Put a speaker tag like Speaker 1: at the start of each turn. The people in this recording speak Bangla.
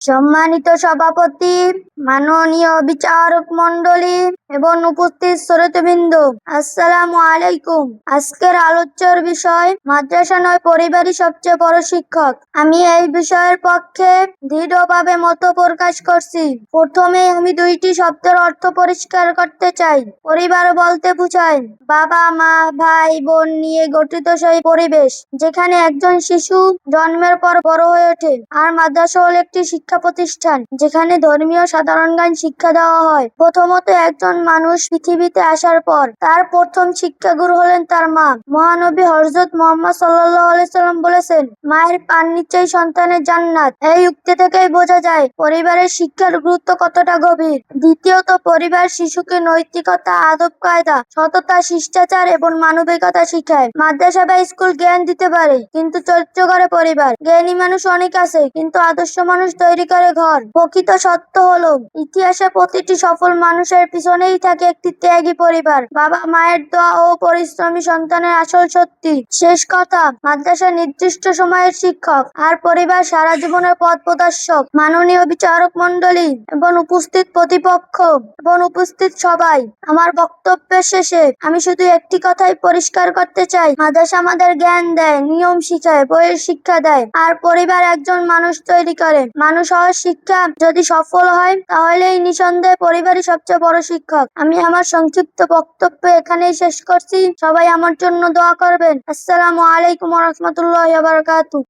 Speaker 1: সম্মানিত সভাপতি, মাননীয় বিচারক মণ্ডলী এবং উপস্থিত শ্রোতৃবৃন্দ, আসসালামু আলাইকুম। আজকের আলোচ্যর বিষয় মাদ্রাসা নয়, পরিবারই সবচেয়ে বড় শিক্ষক। আমি এই বিষয়ের পক্ষে দৃঢ়ভাবে মত প্রকাশ করছি। প্রথমে আমি দুইটি শব্দের অর্থ পরিষ্কার করতে চাই। পরিবার বলতে বোঝায় বাবা, মা, ভাই, বোন নিয়ে গঠিত সেই পরিবেশ যেখানে একজন শিশু জন্মের পর বড় হয়ে ওঠে। আর মাদ্রাসা হল একটি শিক্ষা প্রতিষ্ঠান যেখানে ধর্মীয় সাধারণ জ্ঞান শিক্ষা দেওয়া হয়। প্রথমত, একজন মানুষ পৃথিবীতে আসার পর তার প্রথম শিক্ষাগুরু হলেন তার মা। মহানবী হযরত মুহাম্মদ সাল্লাল্লাহু আলাইহি সাল্লাম বলেছেন, মায়ের পান নিচেই সন্তানের জান্নাত। এই উক্তি থেকেই বোঝা যায় পরিবারের শিক্ষার গুরুত্ব কতটা গভীর। দ্বিতীয়ত, পরিবার শিশুকে নৈতিকতা, আদব কায়দা, সততা, শিষ্টাচার এবং মানবিকতা শিখায়। মাদ্রাসা বা স্কুল জ্ঞান দিতে পারে, কিন্তু চরিত্র করে পরিবার। জ্ঞানী মানুষ অনেক আছে, কিন্তু আদর্শ মানুষ তৈরি করে ঘর। প্রকৃত সত্য হলো, ইতিহাসে প্রতিটি সফল মানুষের পিছনেই থাকে একটি ত্যাগী পরিবার। বাবা মায়ের দোয়া ও পরিশ্রমী সন্তানের আসল শক্তি। শেষ কথা, মাদ্রাসা নির্দিষ্ট সময়ের শিক্ষক, আর পরিবার সারা জীবনের পথ প্রদর্শক। মাননীয় বিচারক মণ্ডলী এবং উপস্থিত প্রতিপক্ষ এবং উপস্থিত সবাই, আমার বক্তব্যের শেষে আমি শুধু একটি কথাই পরিষ্কার করতে চাই। মাদ্রাসা আমাদের জ্ঞান দেয়, নিয়ম শিখায়, বইয়ের শিক্ষা দেয়, আর পরিবার একজন মানুষ তৈরি করে। মানুষ হওয়ার শিক্ষা যদি সফল হয়, তাহলেই নিঃসন্দেহে পরিবারই সবচেয়ে বড় শিক্ষক। আমি আমার সংক্ষিপ্ত বক্তব্য এখানেই শেষ করছি। সবাই আমার জন্য দোয়া করবেন। আসসালামু আলাইকুম ওয়া রাহমাতুল্লাহি ওয়া বারাকাতুহু।